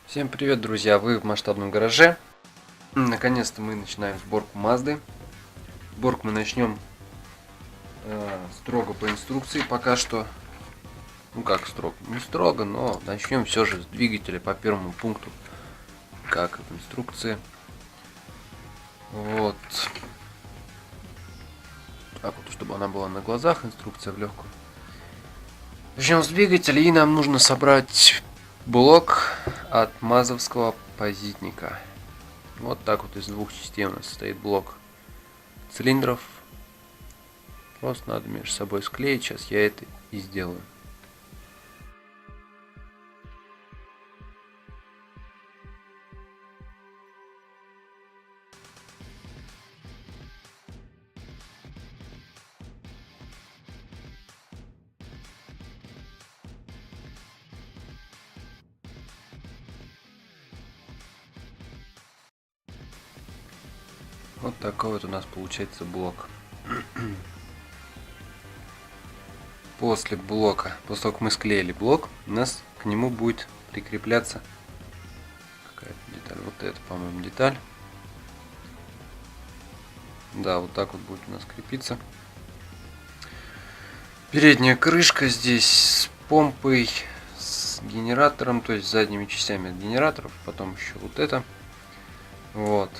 Всем привет, друзья! Вы в масштабном гараже. Наконец-то мы начинаем сборку Мазды. Сборку мы начнем строго по инструкции пока что. Ну как строго? Не строго, но начнем все же с двигателя по первому пункту, как в инструкции. Вот. Так вот, чтобы она была на глазах, инструкция в легкую. Начнем с двигателя, и нам нужно собрать блок от мазовского позитника. Вот так вот из двух частей у нас состоит блок цилиндров. Просто надо между собой склеить. Сейчас я это и сделаю. Вот такой вот у нас получается блок. После блока, после того, как мы склеили блок, у нас к нему будет прикрепляться какая-то деталь. Вот это, по-моему, деталь. Да, вот так вот будет у нас крепиться. Передняя крышка здесь с помпой, с генератором, то есть с задними частями от генераторов. Потом еще вот это. Вот.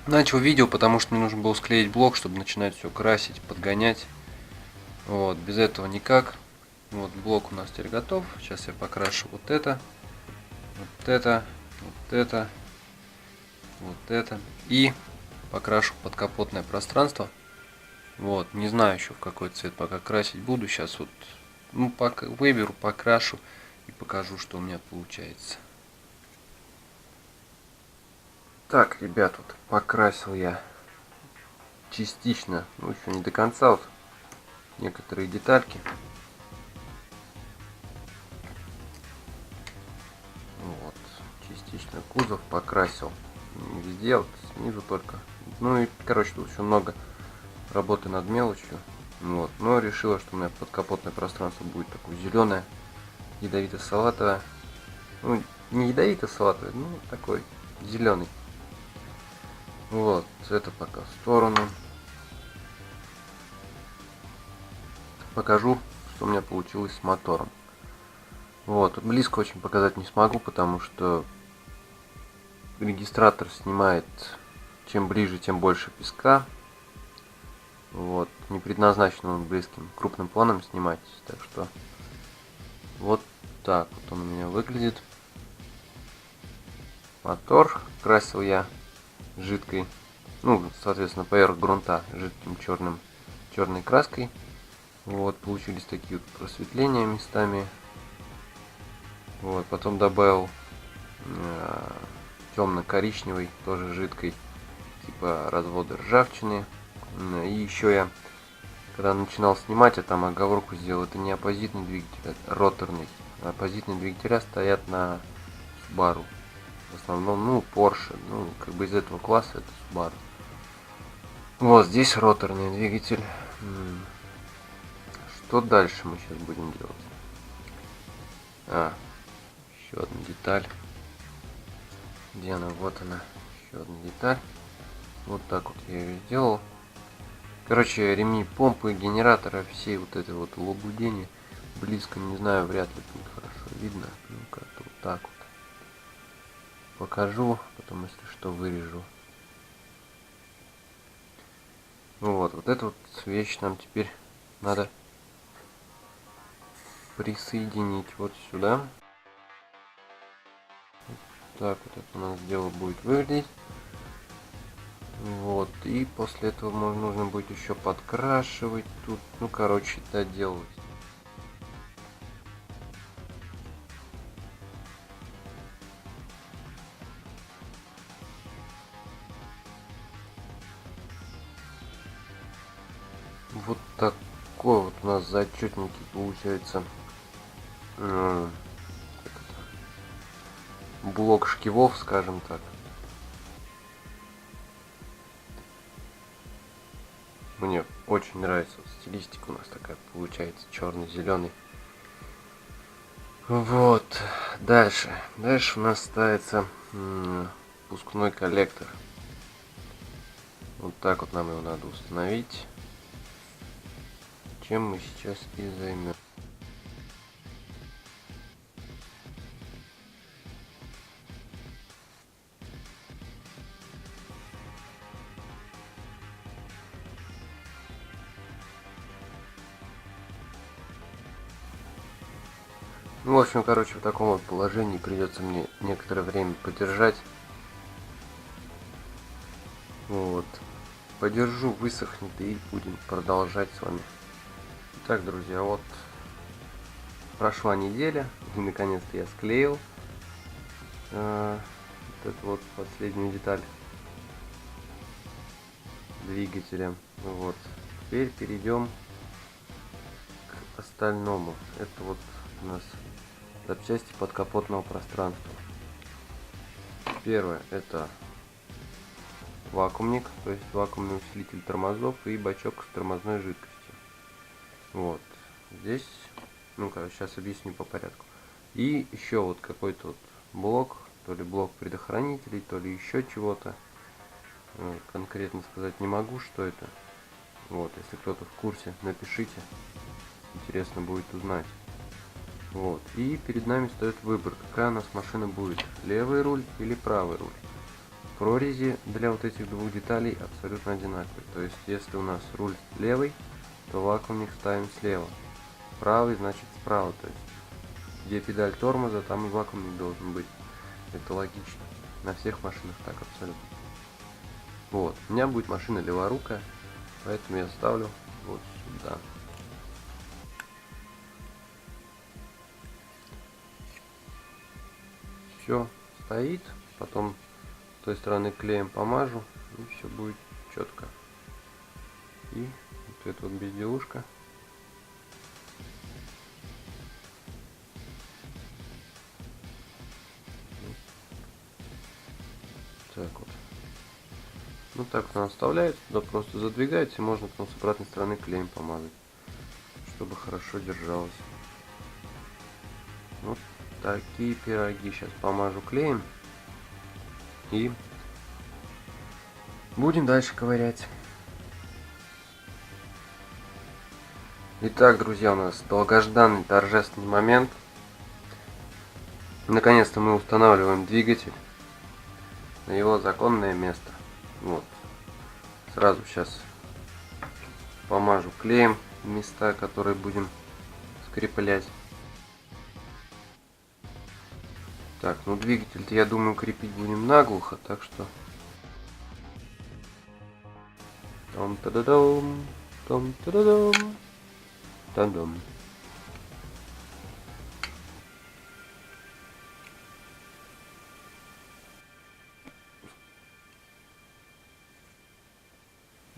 Начал видео, потому что мне нужно было склеить блок, чтобы начинать все красить, подгонять. Вот, без этого никак. Вот блок у нас теперь готов. Сейчас я покрашу вот это, вот это, вот это, вот это. И покрашу подкапотное пространство. Вот, не знаю еще в какой цвет пока красить буду. Сейчас вот, ну, пока выберу, покрашу и покажу, что у меня получается. Так, ребят, вот покрасил я частично, ну еще не до конца, вот некоторые детальки. Вот, частично кузов покрасил, не везде, вот снизу только. Ну и, короче, тут еще много работы над мелочью. Вот, но решила, что у меня подкапотное пространство будет такое зеленое, ядовито-салатовое. Ну, не ядовито-салатовое, ну такой зеленый. Вот, это пока в сторону. Покажу, что у меня получилось с мотором. Вот, близко очень показать не смогу, потому что регистратор снимает, чем ближе, тем больше песка. Вот, не предназначен он близким крупным планом снимать, так что вот так вот он у меня выглядит. Мотор красил я жидкой, ну, соответственно, поверх грунта жидким черной краской. Вот, получились такие вот просветления местами. Вот, потом добавил темно-коричневый, тоже жидкой, типа развода ржавчины. И еще я, когда начинал снимать, я там оговорку сделал, это не оппозитный двигатель, это роторный. Оппозитные двигателя стоят на Subaru. В основном, ну, Porsche, ну, как бы из этого класса это Subaru. Вот здесь роторный двигатель. Что дальше мы сейчас будем делать? Еще одна деталь. Где она? Вот она. Еще одна деталь. Вот так вот я ее сделал. Короче, ремни помпы, генератора, всей вот этой вот лабудени. Близко, не знаю, вряд ли будет хорошо видно. Ну как-то вот так вот. Покажу, потом, если что, вырежу. Вот, вот эту вот вещь нам теперь надо присоединить вот сюда. Так вот это у нас дело будет выглядеть. Вот, и после этого нужно будет еще подкрашивать тут, ну, короче, доделывать. Вот такой вот у нас зачетненький получается блок шкивов, скажем так. Мне очень нравится вот стилистика у нас такая получается, черный-зеленый. Вот. Дальше у нас ставится пускной коллектор. Вот так вот нам его надо установить, чем мы сейчас и займем. Ну, в общем, короче, в таком вот положении придется мне некоторое время подержать. Вот. Подержу, высохнет, и будем продолжать с вами. Итак, друзья, вот прошла неделя, и наконец-то я склеил вот эту вот последнюю деталь двигателя. Вот. Теперь перейдем к остальному. Это вот у нас запчасти подкапотного пространства. Первое — это вакуумник, то есть вакуумный усилитель тормозов и бачок с тормозной жидкостью. Вот здесь, ну короче, сейчас объясню по порядку. И еще вот какой-то вот блок, то ли блок предохранителей, то ли еще чего-то. Конкретно сказать не могу, что это. Вот, если кто-то в курсе, напишите, интересно будет узнать. Вот, и перед нами стоит выбор, какая у нас машина будет, левый руль или правый руль. Прорези для вот этих двух деталей абсолютно одинаковые. То есть, если у нас руль левый, то вакуумник ставим слева. Правый, значит справа. То есть, где педаль тормоза, там и вакуумник должен быть. Это логично. На всех машинах так абсолютно. Вот, у меня будет машина леворукая, поэтому я ставлю вот сюда. Все стоит, потом с той стороны клеем помажу, и все будет четко. И вот эта вот безделушка. Так вот. Ну так вот она вставляется, туда просто задвигаете, можно потом с обратной стороны клеем помазать, чтобы хорошо держалось. Вот такие пироги. Сейчас помажу клеем и будем дальше ковырять. Итак, друзья, у нас долгожданный торжественный момент. Наконец-то мы устанавливаем двигатель на его законное место. Вот. Сразу сейчас помажу клеем места, которые будем скреплять. Так, ну двигатель-то, я думаю, крепить будем наглухо, так что... Том-та-да-дом, том-та-да-дом, та-дом.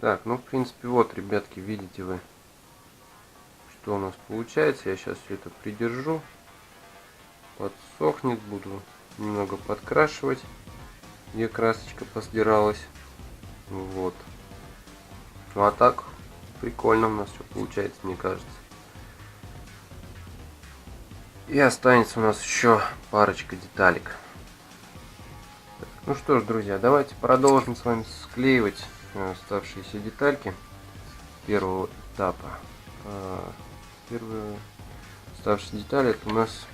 Так, ну в принципе вот, ребятки, видите вы, что у нас получается. Я сейчас все это придержу, подсохнет, буду немного подкрашивать, где красочка посдиралась. Вот. Ну а так прикольно у нас все получается, мне кажется. И останется у нас еще парочка деталек. Ну что ж, друзья, давайте продолжим с вами склеивать оставшиеся детальки первого этапа. Первая оставшаяся деталь — это у нас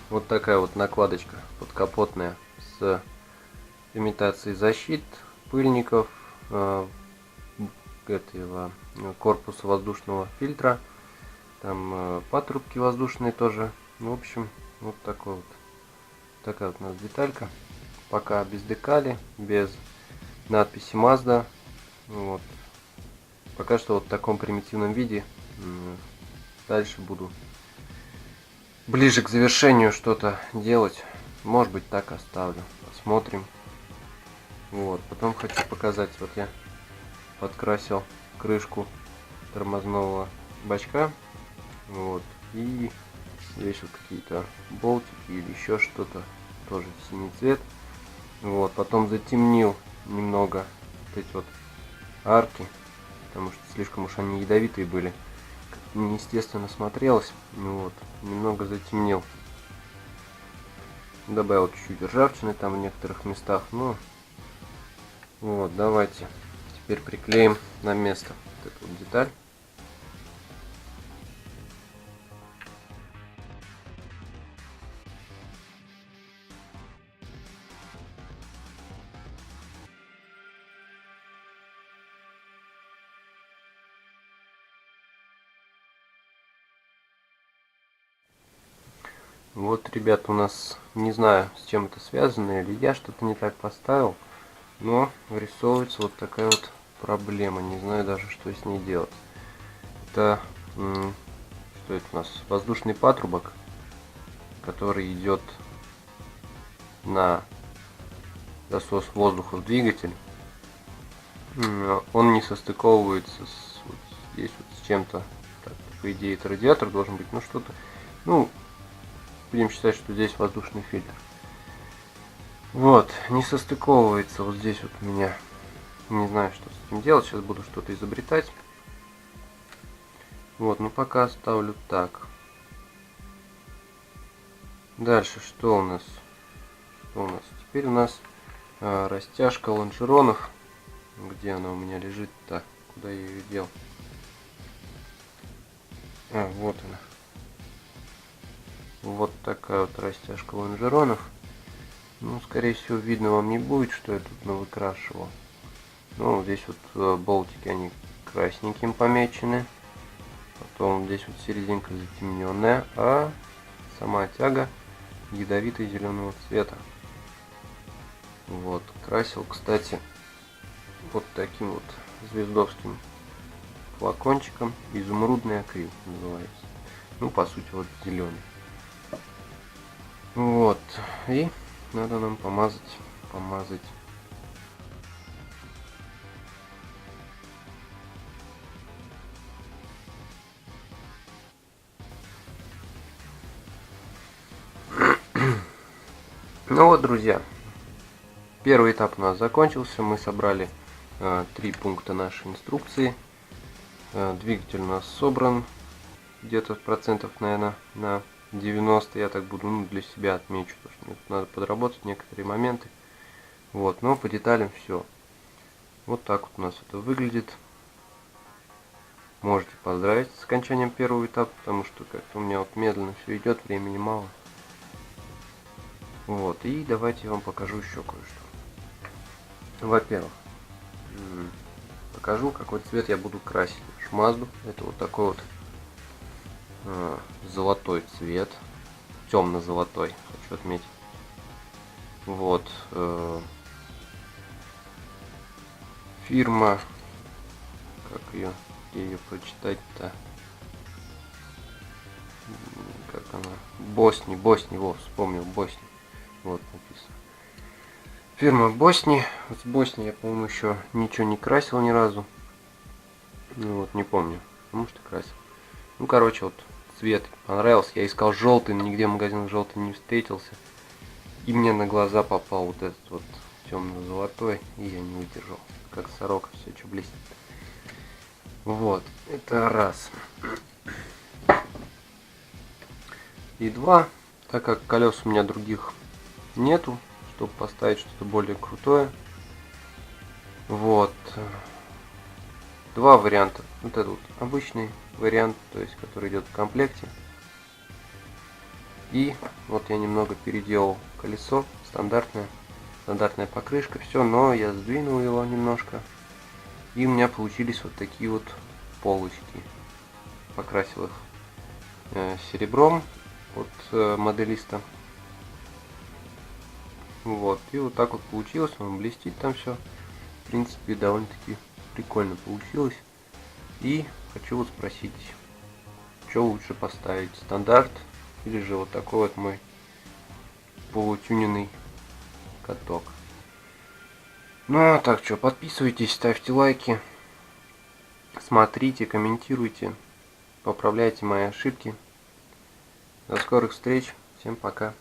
вот такая вот накладочка подкапотная с имитацией защит, пыльников, этого корпуса воздушного фильтра, там патрубки воздушные тоже. В общем, вот такой вот, такая вот у нас деталька. Пока без декали, без надписи Mazda. Вот. Пока что вот в таком примитивном виде. Дальше буду ближе к завершению что-то делать. Может быть, так оставлю. Посмотрим. Вот. Потом хочу показать. Вот я подкрасил крышку тормозного бачка. Вот. И здесь вот какие-то болтики или еще что-то. Тоже синий цвет. Вот. Потом затемнил немного вот эти вот арки, потому что слишком уж они ядовитые были. неестественно смотрелось. Вот, немного затемнил. Добавил чуть-чуть ржавчины там в некоторых местах. Ну, вот, давайте теперь приклеим на место вот эту вот деталь. Вот, ребят, у нас, не знаю, с чем это связано, или я что-то не так поставил, но вырисовывается вот такая вот проблема. Не знаю даже, что с ней делать. Это, что это у нас? Воздушный патрубок, который идет на засос воздуха в двигатель. Он не состыковывается вот здесь вот с чем-то. По идее, это радиатор должен быть, ну что-то, ну, будем считать, что здесь воздушный фильтр. Вот, не состыковывается вот здесь вот у меня. Не знаю, что с этим делать. Сейчас буду что-то изобретать. Вот, ну пока оставлю так. Дальше, что у нас? Теперь у нас растяжка лонжеронов. Где она у меня лежит? Так, куда я ее дел? Вот она. Вот такая вот растяжка лонжеронов. Ну, скорее всего, видно вам не будет, что я тут навыкрашивал. Ну, здесь вот болтики, они красненьким помечены. Потом здесь вот серединка затемненная, а сама тяга ядовитого зеленого цвета. Вот, красил, кстати, вот таким вот звездовским флакончиком. Изумрудный акрил называется. Ну, по сути, вот зеленый. Вот, и надо нам помазать. Ну вот, друзья, первый этап у нас закончился. Мы собрали 3 пункта нашей инструкции. Двигатель у нас собран где-то процентов, наверное, на 90. Я так буду, ну, для себя отмечу, потому что мне тут надо подработать некоторые моменты. Вот, но по деталям все. Вот так вот у нас это выглядит. Можете поздравить с окончанием первого этапа, потому что как-то у меня вот медленно все идет, времени мало. Вот, и давайте я вам покажу еще кое-что. Во-первых, покажу, какой цвет я буду красить нашу Мазду. Это вот такой вот золотой цвет, темно-золотой, хочу отметить. Вот, фирма, как ее, где ее прочитать-то? Как она? Босни, во, вспомнил, Босни. Вот написано. Фирма Босни. Вот с Босни я, по-моему, еще ничего не красил ни разу. Ну вот, не помню. Может, и красил. Ну, короче, вот цвет понравился. Я искал желтый, но нигде в магазинах желтый не встретился. И мне на глаза попал вот этот вот темно-золотой. И я не выдержал. Как сорока, все что блестит. Вот, это раз. И два, так как колес у меня других нету, чтобы поставить что-то более крутое. Вот. Два варианта. Вот этот вот обычный вариант, то есть который идет в комплекте. И вот я немного переделал колесо, стандартная покрышка, все, но я сдвинул его немножко. И у меня получились вот такие вот полочки. Покрасил их серебром от моделиста. Вот, и вот так вот получилось, он блестит там все. В принципе, довольно-таки прикольно получилось. И хочу вот спросить, что лучше поставить, стандарт или же вот такой вот мой полутюненный каток. Ну а так что, подписывайтесь, ставьте лайки, смотрите, комментируйте, поправляйте мои ошибки. До скорых встреч, всем пока.